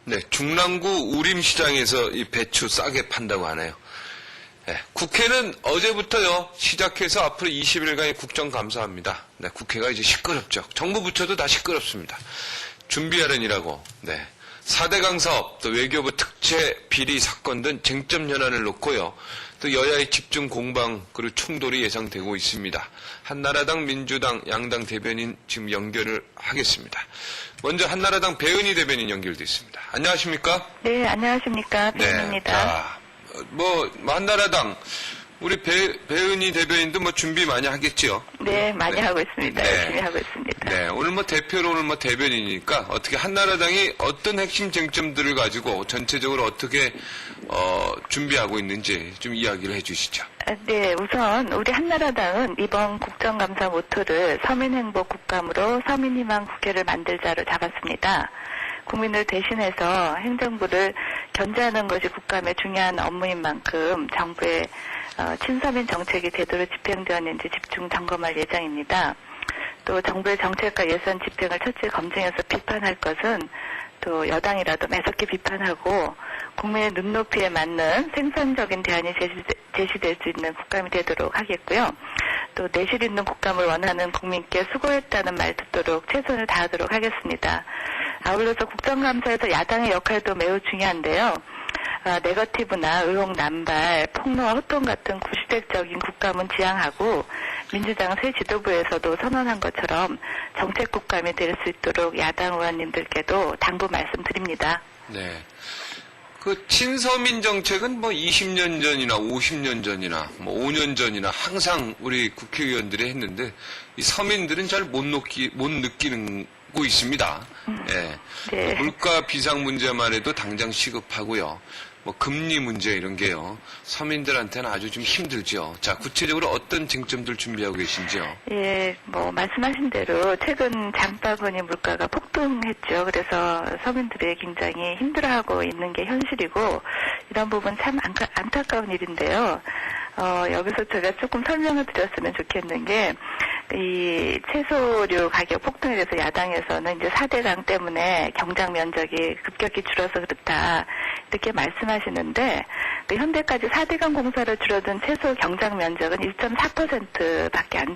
네, 중랑구 우림시장에서 이 배추 싸게 판다고 하네요. 네, 국회는 어제부터요, 시작해서 앞으로 20일간의 국정감사합니다. 네, 국회가 이제 시끄럽죠. 정부 부처도 다 시끄럽습니다. 준비하려니라고, 네. 4대강 사업, 또 외교부 특채 비리 사건 등 쟁점 현안을 놓고요. 또 여야의 집중 공방 그리고 충돌이 예상되고 있습니다. 한나라당, 민주당, 양당 대변인 지금 연결을 하겠습니다. 먼저 한나라당 배은희 대변인 연결돼 있습니다. 안녕하십니까? 네, 안녕하십니까. 배은희입니다. 네, 자, 한나라당 우리 배은희 대변인도 준비 많이 하겠지요? 네, 많이 네. 하고 있습니다. 네. 열심히 하고 있습니다. 네, 오늘 대표로 오늘 대변인이니까 어떻게 한나라당이 어떤 핵심 쟁점들을 가지고 전체적으로 어떻게 준비하고 있는지 좀 이야기를 해주시죠. 네, 우선 우리 한나라당은 이번 국정감사 모토를 서민행복 국감으로 서민희망 국회를 만들자로 잡았습니다. 국민을 대신해서 행정부를 견제하는 것이 국감의 중요한 업무인 만큼 정부의 친서민 정책이 제대로 집행되었는지 집중 점검할 예정입니다. 또 정부의 정책과 예산 집행을 철저히 검증해서 비판할 것은 또 여당이라도 매섭게 비판하고 국민의 눈높이에 맞는 생산적인 대안이 제시될 수 있는 국감이 되도록 하겠고요. 또 내실 있는 국감을 원하는 국민께 수고했다는 말 듣도록 최선을 다하도록 하겠습니다. 아울러서 국정감사에서 야당의 역할도 매우 중요한데요. 네거티브나 의혹 남발, 폭로와 호통 같은 구시대적인 국감은 지양하고 민주당 새 지도부에서도 선언한 것처럼 정책 국감이 될 수 있도록 야당 의원님들께도 당부 말씀드립니다. 네. 그 친서민 정책은 20년 전이나 50년 전이나 5년 전이나 항상 우리 국회의원들이 했는데 이 서민들은 잘 못 느끼는 고 있습니다. 예. 네. 물가 비상 문제만 해도 당장 시급하고요. 금리 문제 이런 게요. 서민들한테는 아주 좀 힘들죠. 자, 구체적으로 어떤 쟁점들 준비하고 계신지요? 예, 말씀하신 대로 최근 장바구니 물가가 폭등했죠. 그래서 서민들이 굉장히 힘들어하고 있는 게 현실이고 이런 부분 참 안타까운 일인데요. 여기서 제가 조금 설명을 드렸으면 좋겠는 게, 이 채소류 가격 폭등에 대해서 야당에서는 이제 4대강 때문에 경작 면적이 급격히 줄어서 그렇다, 이렇게 말씀하시는데, 현대까지 4대강 공사로 줄어든 채소 경작 면적은 1.4% 밖에 안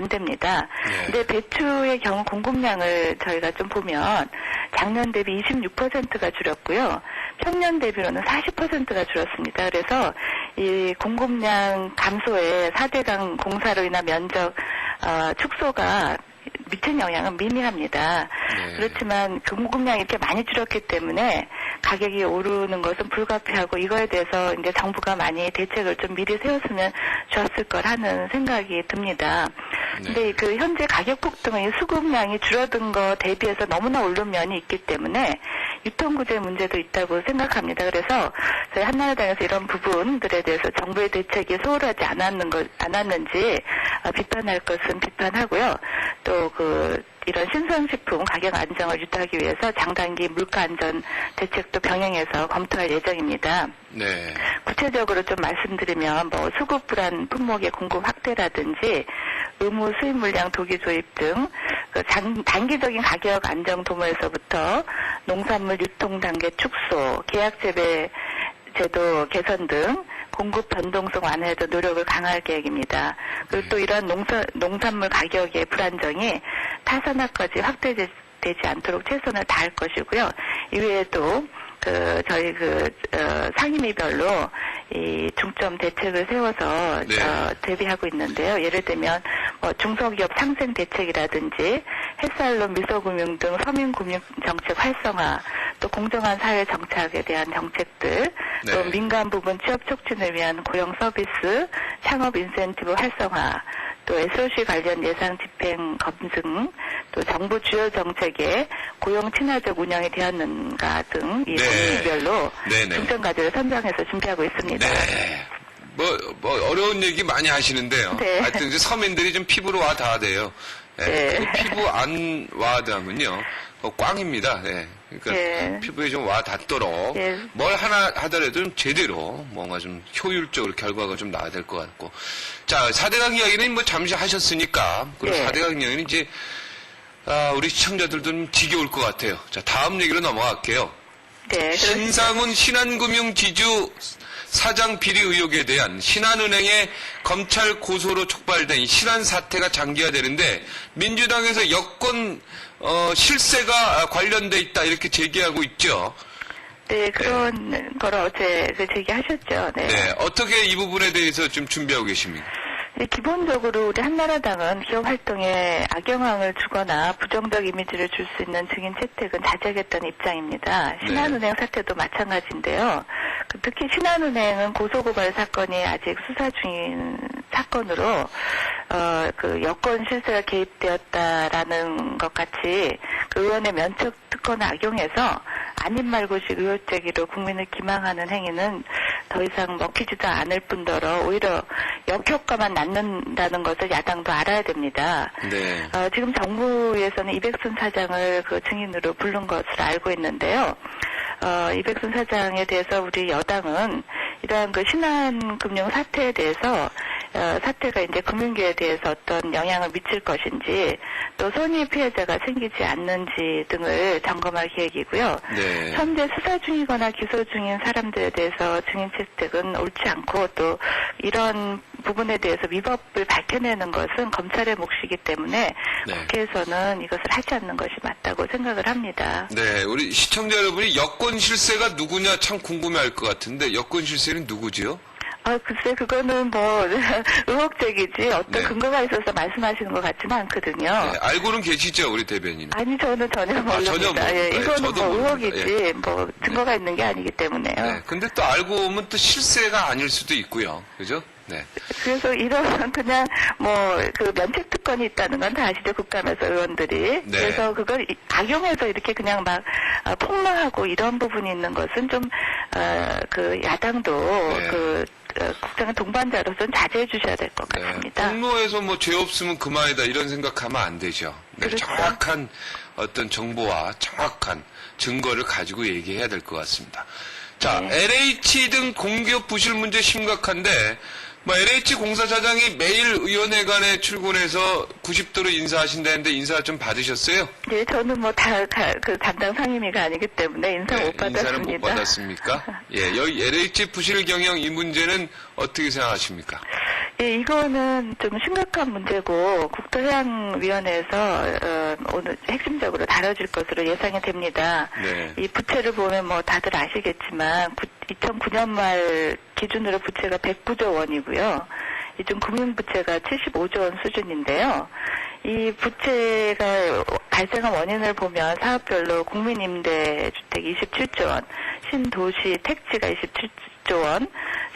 됩니다. 네. 근데 배추의 경우 공급량을 저희가 좀 보면 작년 대비 26%가 줄었고요. 평년 대비로는 40%가 줄었습니다. 그래서 이 공급량 감소에 4대강 공사로 인한 면적 축소가 미친 영향은 미미합니다. 네. 그렇지만 공급량이 이렇게 많이 줄었기 때문에 가격이 오르는 것은 불가피하고 이거에 대해서 이제 정부가 많이 대책을 좀 미리 세웠으면 좋았을 거라는 생각이 듭니다. 네. 근데 그 현재 가격 폭등은 수급량이 줄어든 거 대비해서 너무나 오른 면이 있기 때문에 유통구제 문제도 있다고 생각합니다. 그래서 저희 한나라당에서 이런 부분들에 대해서 정부의 대책이 소홀하지 않았는지 비판할 것은 비판하고요. 또 이런 신선식품 가격 안정을 유도하기 위해서 장단기 물가 안전 대책도 병행해서 검토할 예정입니다. 네. 구체적으로 좀 말씀드리면 수급 불안 품목의 공급 확대라든지 의무 수입 물량 도기 조입 등 단기적인 가격 안정 도모에서부터 농산물 유통 단계 축소, 계약 재배 제도 개선 등 공급 변동성 완화에도 노력을 강화할 계획입니다. 그리고 또 이런 농산물 가격의 불안정이 타산화까지 확대되지 않도록 최선을 다할 것이고요. 이외에도 저희 상임위별로 이 중점 대책을 세워서 네. 대비하고 있는데요. 예를 들면 중소기업 상생 대책이라든지 햇살론 미소금융 등 서민금융 정책 활성화, 또 공정한 사회 정착에 대한 정책들, 네. 또 민간 부분 취업 촉진을 위한 고용 서비스, 창업 인센티브 활성화, 또 SOC 관련 예산 집행 검증, 또 정부 주요 정책의 고용 친화적 운영이 되었는가 등 이 분야별로 중점 과제를 선정해서 준비하고 있습니다. 네. 어려운 얘기 많이 하시는데요. 네. 하여튼 이제 서민들이 좀 피부로 와 닿아대요. 네. 그 피부 안 와 닿으면요. 꽝입니다. 네. 그러니까 네. 피부에 좀 와 닿도록 네. 뭘 하나 하더라도 좀 제대로 뭔가 좀 효율적으로 결과가 좀 나야 될 것 같고. 자, 4대강 이야기는 잠시 하셨으니까. 그리고 네. 4대강 이야기는 이제 우리 시청자들도 좀 지겨울 것 같아요. 자, 다음 얘기로 넘어갈게요. 네, 신상훈 신한금융지주 사장 비리 의혹에 대한 신한은행의 검찰 고소로 촉발된 이 신한 사태가 장기화되는데 민주당에서 여권 실세가 관련돼 있다 이렇게 제기하고 있죠. 네, 그런 걸 어제 제기하셨죠. 네. 네, 어떻게 이 부분에 대해서 좀 준비하고 계십니까? 네, 기본적으로 우리 한나라당은 기업 활동에 악영향을 주거나 부정적 이미지를 줄 수 있는 증인 채택은 자제하겠다는 입장입니다. 신한은행 사태도 마찬가지인데요. 특히 신한은행은 고소고발 사건이 아직 수사 중인 사건으로 그 여권 실세가 개입되었다라는 것 같이 그 의원의 면책 특권을 악용해서 아닌 말고식 의혹 제기로 국민을 기망하는 행위는 더 이상 먹히지도 않을 뿐더러 오히려 역효과만 낳는다는 것을 야당도 알아야 됩니다. 네. 지금 정부에서는 이백순 사장을 그 증인으로 부른 것으로 알고 있는데요. 이백순 사장에 대해서 우리 여당은 이러한 그 신한금융 사태에 대해서 사태가 이제 금융계에 대해서 어떤 영향을 미칠 것인지 또 손해 피해자가 생기지 않는지 등을 점검할 계획이고요. 네. 현재 수사 중이거나 기소 중인 사람들에 대해서 증인 채택은 옳지 않고 또 이런 부분에 대해서 위법을 밝혀내는 것은 검찰의 몫이기 때문에 네. 국회에서는 이것을 하지 않는 것이 맞다고 생각을 합니다. 네, 우리 시청자 여러분이 여권 실세가 누구냐 참 궁금해할 것 같은데 여권 실세는 누구지요? 글쎄, 그거는 뭐, 의혹적이지, 어떤 네. 근거가 있어서 말씀하시는 것 같지는 않거든요. 네, 알고는 계시죠, 우리 대변인. 아니, 저는 전혀 모릅니다. 전혀 모릅니다. 예, 예, 이거는 저도 뭐 모릅니다. 의혹이지, 뭐, 증거가 있는 게 아니기 때문에요. 네, 근데 또 알고 보면 또 실세가 아닐 수도 있고요. 그죠? 네. 그래서 이런, 그냥, 뭐, 그 면책 특권이 있다는 건 다 아시죠, 국감에서 의원들이. 네. 그래서 그걸 악용해서 이렇게 그냥 막, 폭로하고 이런 부분이 있는 것은 좀, 그, 야당도, 네. 국정의 동반자로서는 자제해 주셔야 될 것 네. 같습니다. 폭로해서 뭐 죄 없으면 그만이다 이런 생각하면 안 되죠. 네, 그렇죠. 정확한 어떤 정보와 정확한 증거를 가지고 얘기해야 될 것 같습니다. 자, 네. LH 등 공기업 부실 문제 심각한데 뭐 LH 공사사장이 매일 의원회관에 출근해서 90도로 인사하신다는데 인사 좀 받으셨어요? 네, 저는 뭐 그 담당 상임위가 아니기 때문에 인사 못 받았습니다. 인사는 못 받았습니까? 예, 여기 LH 부실 경영 이 문제는 어떻게 생각하십니까? 예, 이거는 좀 심각한 문제고 국토해양위원회에서 오늘 핵심적으로 다뤄질 것으로 예상이 됩니다. 네. 이 부채를 보면 뭐 다들 아시겠지만 2009년 말 기준으로 부채가 109조 원이고요. 요즘 금융부채가 75조 원 수준인데요. 이 부채가 발생한 원인을 보면 사업별로 국민임대주택 27조 원, 신도시 택지가 27조 원,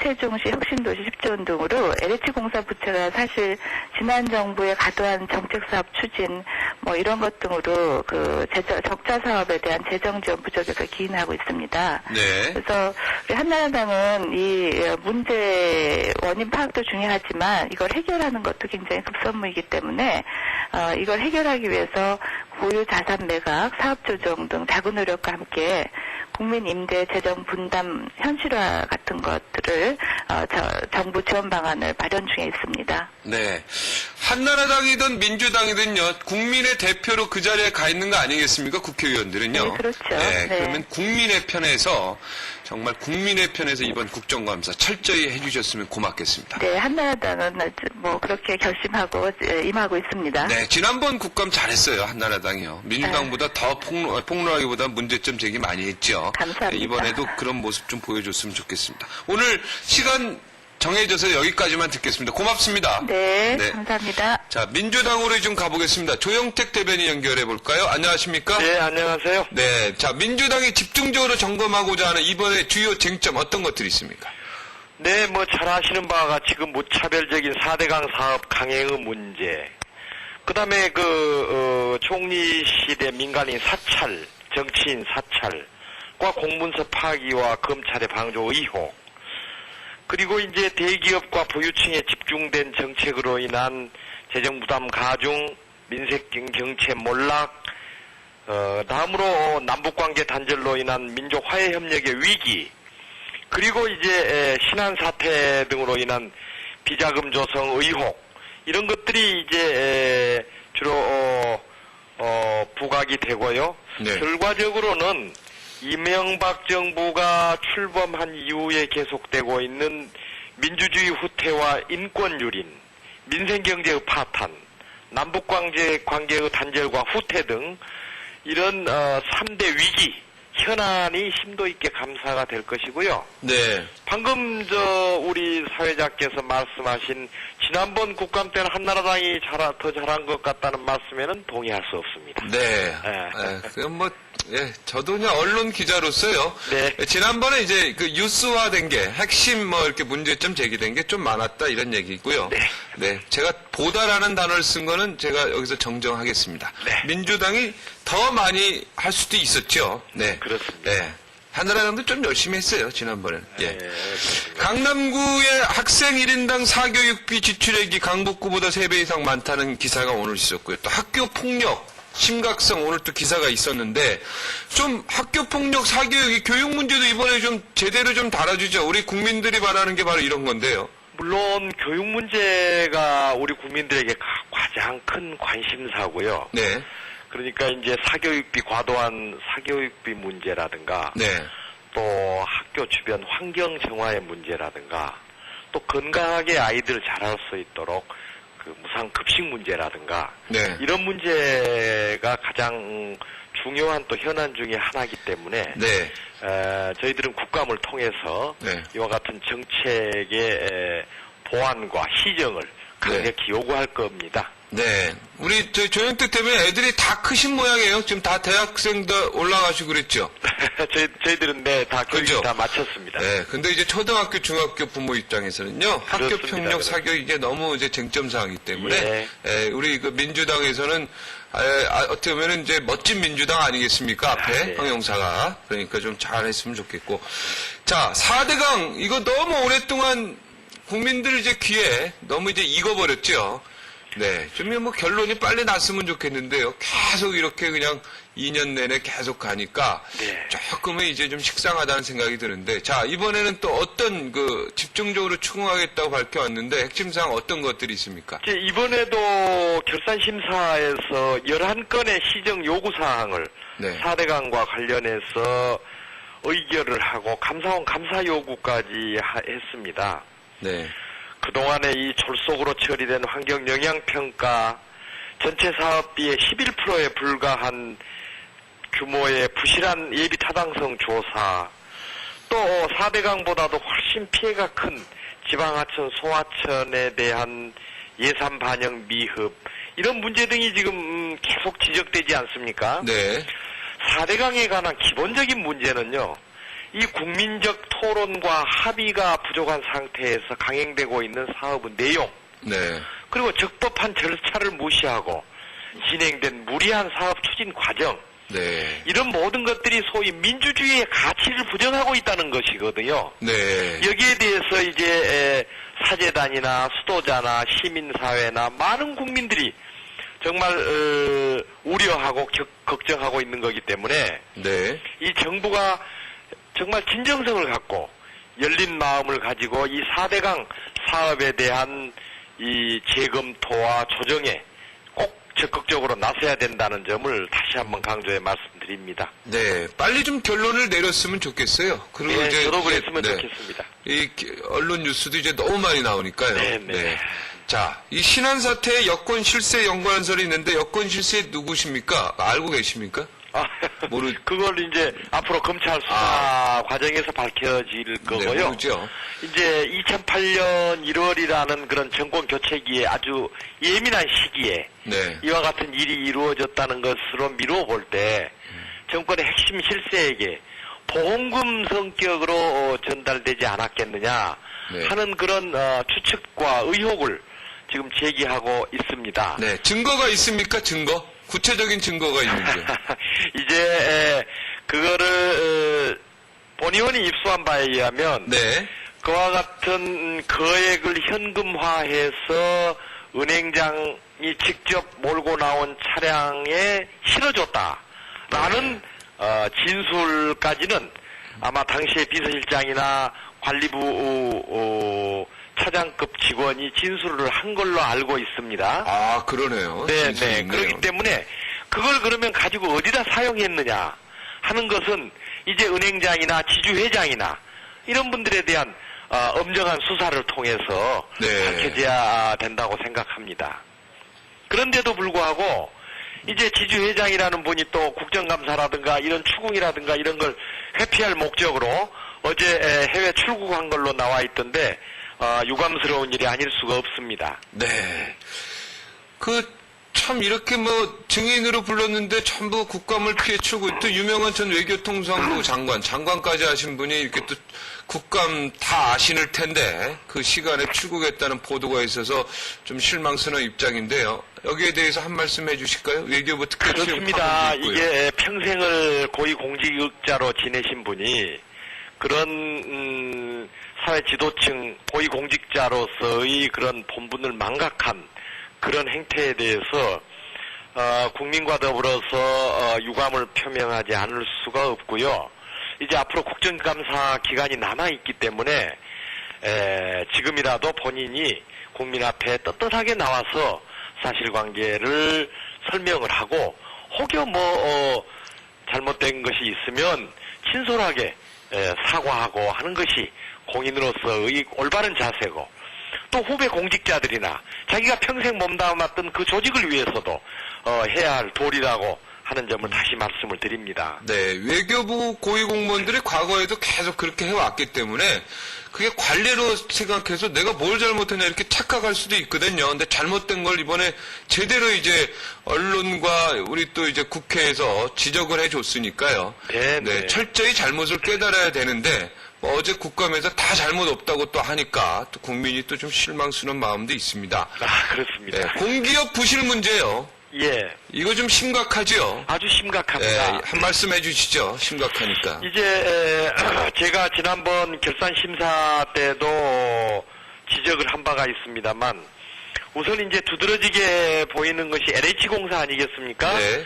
세종시 혁신도시 10조 원 등으로 LH공사 부채가 사실 지난 정부의 과도한 정책사업 추진 뭐 이런 것 등으로 그 적자 사업에 대한 재정 지원 부족에서 기인하고 있습니다. 네. 그래서 우리 한나라당은 이 문제 원인 파악도 중요하지만 이걸 해결하는 것도 굉장히 급선무이기 때문에 이걸 해결하기 위해서 고유 자산 매각, 사업 조정 등 자구 노력과 함께 국민 임대 재정 분담 현실화 같은 것들을 정부 지원 방안을 마련 중에 있습니다. 네. 한나라당이든 민주당이든요, 국민의 대표로 그 자리에 가 있는 거 아니겠습니까? 국회의원들은요. 네, 그렇죠. 네, 네. 그러면 국민의 편에서, 정말 국민의 편에서 이번 국정감사 철저히 해주셨으면 고맙겠습니다. 네, 한나라당은 뭐 그렇게 결심하고 임하고 있습니다. 네, 지난번 국감 잘했어요, 한나라당이요. 민주당보다 더 폭로하기보다 문제점 제기 많이 했죠. 감사합니다. 네, 이번에도 그런 모습 좀 보여줬으면 좋겠습니다. 오늘 시간 정해져서 여기까지만 듣겠습니다. 고맙습니다. 네, 네. 감사합니다. 자, 민주당으로 좀 가보겠습니다. 조영택 대변인 연결해 볼까요? 안녕하십니까? 네, 안녕하세요. 네, 자, 민주당이 집중적으로 점검하고자 하는 이번에 주요 쟁점 어떤 것들이 있습니까? 네, 뭐 잘 아시는 바와 같이 그 무차별적인 4대강 사업 강행의 문제, 그 다음에 총리 시대 민간인 사찰, 정치인 사찰과 공문서 파기와 검찰의 방조 의혹, 그리고 이제 대기업과 부유층에 집중된 정책으로 인한 재정 부담 가중, 민생 경제 몰락, 다음으로 남북관계 단절로 인한 민족 화해 협력의 위기, 그리고 이제 신한 사태 등으로 인한 비자금 조성 의혹, 이런 것들이 이제 주로 부각이 되고요. 네. 결과적으로는 이명박 정부가 출범한 이후에 계속되고 있는 민주주의 후퇴와 인권 유린, 민생경제의 파탄, 남북관계의 단절과 후퇴 등 이런 3대 위기, 현안이 심도 있게 감사가 될 것이고요. 네. 방금 우리 사회자께서 말씀하신 지난번 국감 때는 한나라당이 더 잘한 것 같다는 말씀에는 동의할 수 없습니다. 네. 네. 그럼 저도 그냥 언론 기자로서요. 네. 지난번에 이제 그 뉴스화된 게 핵심 이렇게 문제점 제기된 게 좀 많았다 이런 얘기고요. 네. 네. 제가 보다라는 단어를 쓴 거는 제가 여기서 정정하겠습니다. 네. 민주당이 더 많이 할 수도 있었죠. 네. 그렇습니다. 네. 한나라당도 좀 열심히 했어요, 지난번에는. 예. 네. 강남구의 학생 1인당 사교육비 지출액이 강북구보다 3배 이상 많다는 기사가 오늘 있었고요. 또 학교 폭력 심각성 오늘 또 기사가 있었는데 좀 학교 폭력 사교육이 교육 문제도 이번에 좀 제대로 좀 다뤄주죠. 우리 국민들이 바라는 게 바로 이런 건데요. 물론 교육 문제가 우리 국민들에게 가장 큰 관심사고요. 네. 그러니까 이제 사교육비 과도한 사교육비 문제라든가 네. 또 학교 주변 환경 정화의 문제라든가 또 건강하게 아이들을 자랄 수 있도록 그 무상 급식 문제라든가 네. 이런 문제가 가장 중요한 또 현안 중에 하나이기 때문에 네. 저희들은 국감을 통해서 네. 이와 같은 정책의 보완과 시정을 강력히 요구할 겁니다. 네. 우리 조영택 때문에 애들이 다 크신 모양이에요. 지금 다 대학생도 올라가시고 그랬죠. 저희들은 다 교육 그죠? 다 마쳤습니다. 네. 근데 이제 초등학교, 중학교 부모 입장에서는요. 학교 그렇습니다. 폭력 사교육 이게 너무 이제 쟁점 사항이기 때문에 우리 그 민주당에서는 어떻게 보면은 이제 멋진 민주당 아니겠습니까? 앞에 네. 형용사가. 그러니까 좀 잘했으면 좋겠고. 자, 4대강 이거 너무 오랫동안 국민들 이제 귀에 너무 이제 익어버렸죠. 네. 좀 결론이 빨리 났으면 좋겠는데요. 계속 이렇게 그냥 2년 내내 계속 가니까 네. 조금은 이제 좀 식상하다는 생각이 드는데 자, 이번에는 또 어떤 집중적으로 추궁하겠다고 밝혀왔는데 핵심 사항 어떤 것들이 있습니까? 이번에도 결산심사에서 11건의 시정 요구사항을 네. 4대강과 관련해서 의결을 하고 감사원 감사 요구까지 했습니다. 네. 그동안에 이 졸속으로 처리된 환경 영향평가, 전체 사업비의 11%에 불과한 규모의 부실한 예비 타당성 조사, 또 4대강보다도 훨씬 피해가 큰 지방하천, 소하천에 대한 예산 반영 미흡, 이런 문제 등이 지금 계속 지적되지 않습니까? 네. 4대강에 관한 기본적인 문제는요, 이 국민적 토론과 합의가 부족한 상태에서 강행되고 있는 사업의 내용, 네. 그리고 적법한 절차를 무시하고 진행된 무리한 사업 추진 과정, 네. 이런 모든 것들이 소위 민주주의의 가치를 부정하고 있다는 것이거든요. 네. 여기에 대해서 이제 사재단이나 수도자나 시민사회나 많은 국민들이 정말 우려하고 걱정하고 있는 거기 때문에 네. 이 정부가 정말 진정성을 갖고 열린 마음을 가지고 이 4대강 사업에 대한 이 재검토와 조정에 꼭 적극적으로 나서야 된다는 점을 다시 한번 강조해 말씀드립니다. 네. 빨리 좀 결론을 내렸으면 좋겠어요. 그리고 네, 이제 저도 그랬으면 네. 좋겠습니다. 이 언론 뉴스도 이제 너무 많이 나오니까요. 네. 자, 이 신안 사태에 여권 실세 연관설이 있는데 여권 실세 누구십니까? 알고 계십니까? 그걸 이제 앞으로 검찰 수사 과정에서 밝혀질 거고요. 네, 모르죠. 이제 2008년 1월이라는 그런 정권 교체기에 아주 예민한 시기에 네. 이와 같은 일이 이루어졌다는 것으로 미루어 볼 때 정권의 핵심 실세에게 보험금 성격으로 전달되지 않았겠느냐 네. 하는 그런 추측과 의혹을 지금 제기하고 있습니다. 네. 증거가 있습니까? 증거? 구체적인 증거가 있는지. 이제 그거를 본 의원이 입수한 바에 의하면 네. 그와 같은 거액을 현금화해서 은행장이 직접 몰고 나온 차량에 실어줬다라는 진술까지는 아마 당시에 비서실장이나 관리부 차장급 직원이 진술을 한 걸로 알고 있습니다. 아, 그러네요. 네. 그렇기 때문에 그걸 그러면 가지고 어디다 사용했느냐 하는 것은 이제 은행장이나 지주회장이나 이런 분들에 대한 엄정한 수사를 통해서 네. 밝혀져야 된다고 생각합니다. 그런데도 불구하고 이제 지주회장이라는 분이 또 국정감사라든가 이런 추궁이라든가 이런 걸 회피할 목적으로 어제 해외 출국한 걸로 나와 있던데 유감스러운 일이 아닐 수가 없습니다. 네. 참 이렇게 뭐 증인으로 불렀는데 전부 국감을 피해 출국, 또 유명한 전 외교통상부 장관까지 하신 분이 이렇게 또 국감 다 아시는 텐데 그 시간에 출국했다는 보도가 있어서 좀 실망스러운 입장인데요. 여기에 대해서 한 말씀 해주실까요? 외교부 특별수용 그렇습니다. 파견도 있고요. 이게 평생을 고위공직자로 지내신 분이 그런 사회 지도층 고위공직자로서의 그런 본분을 망각한 그런 행태에 대해서 국민과 더불어서 유감을 표명하지 않을 수가 없고요. 이제 앞으로 국정감사 기간이 남아있기 때문에 지금이라도 본인이 국민 앞에 떳떳하게 나와서 사실관계를 설명을 하고 혹여 잘못된 것이 있으면 친솔하게 사과하고 하는 것이 공인으로서의 올바른 자세고, 또 후배 공직자들이나 자기가 평생 몸담았던 그 조직을 위해서도 해야 할 도리라고 하는 점을 다시 말씀을 드립니다. 네, 외교부 고위공무원들이 과거에도 계속 그렇게 해왔기 때문에 그게 관례로 생각해서 내가 뭘 잘못했냐 이렇게 착각할 수도 있거든요. 근데 잘못된 걸 이번에 제대로 이제 언론과 우리 또 이제 국회에서 지적을 해줬으니까요. 네. 철저히 잘못을 깨달아야 되는데 어제 국감에서 다 잘못 없다고 또 하니까 또 국민이 또 좀 실망스러운 마음도 있습니다. 그렇습니다. 네, 공기업 부실 문제요. 예. 이거 좀 심각하죠? 아주 심각합니다. 네, 한 말씀 해주시죠. 심각하니까. 이제 제가 지난번 결산 심사 때도 지적을 한 바가 있습니다만, 우선 이제 두드러지게 보이는 것이 LH공사 아니겠습니까? 네.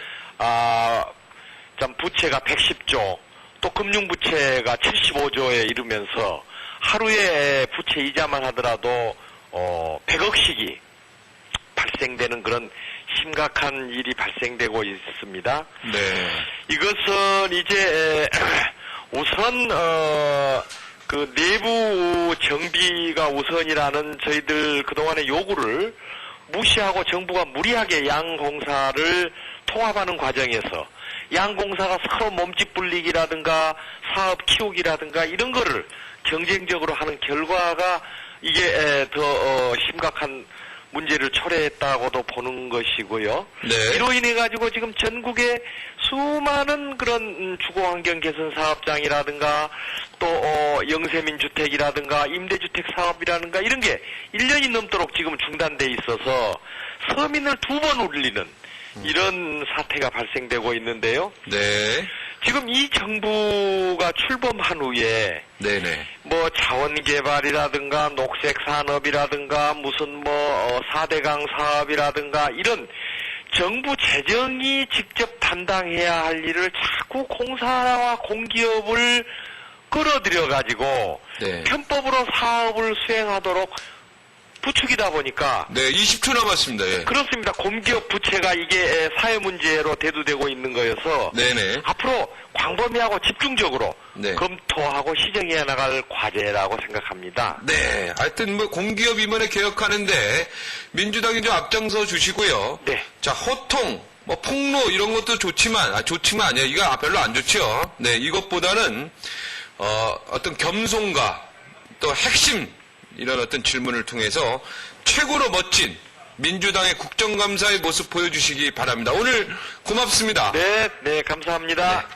참 부채가 110조, 또 금융부채가 75조에 이르면서 하루에 부채 이자만 하더라도 100억씩이 발생되는 그런 심각한 일이 발생되고 있습니다. 네. 이것은 이제 우선 그 내부 정비가 우선이라는 저희들 그동안의 요구를 무시하고 정부가 무리하게 양 공사를 통합하는 과정에서 양 공사가 서로 몸집 불리기라든가 사업 키우기라든가 이런 거를 경쟁적으로 하는 결과가 이게 더 심각한 문제를 초래했다고도 보는 것이고요. 네. 이로 인해 가지고 지금 전국에 수많은 그런 주거환경 개선 사업장이라든가 또 영세민 주택이라든가 임대주택 사업이라든가 이런 게 1년이 넘도록 지금 중단돼 있어서 서민을 2번 울리는 이런 사태가 발생되고 있는데요. 네. 지금 이 정부가 출범한 후에 네네. 뭐 자원개발이라든가 녹색산업이라든가 무슨 4대강 사업이라든가 이런 정부 재정이 직접 담당해야 할 일을 자꾸 공사와 공기업을 끌어들여 가지고 네. 편법으로 사업을 수행하도록 부추기다 보니까 네, 20초 남았습니다. 예. 그렇습니다. 공기업 부채가 이게 사회 문제로 대두되고 있는 거여서 네네. 앞으로 광범위하고 집중적으로 네. 검토하고 시정해 나갈 과제라고 생각합니다. 네. 하여튼 뭐 공기업 이번에 개혁하는데 민주당이 좀 앞장서 주시고요. 네. 자, 호통, 뭐 폭로 이런 것도 좋지만 아니에요. 이거 별로 안 좋죠. 네, 이것보다는 어떤 겸손과 또 핵심 이런 어떤 질문을 통해서 최고로 멋진 민주당의 국정감사의 모습 보여주시기 바랍니다. 오늘 고맙습니다. 네, 감사합니다. 네.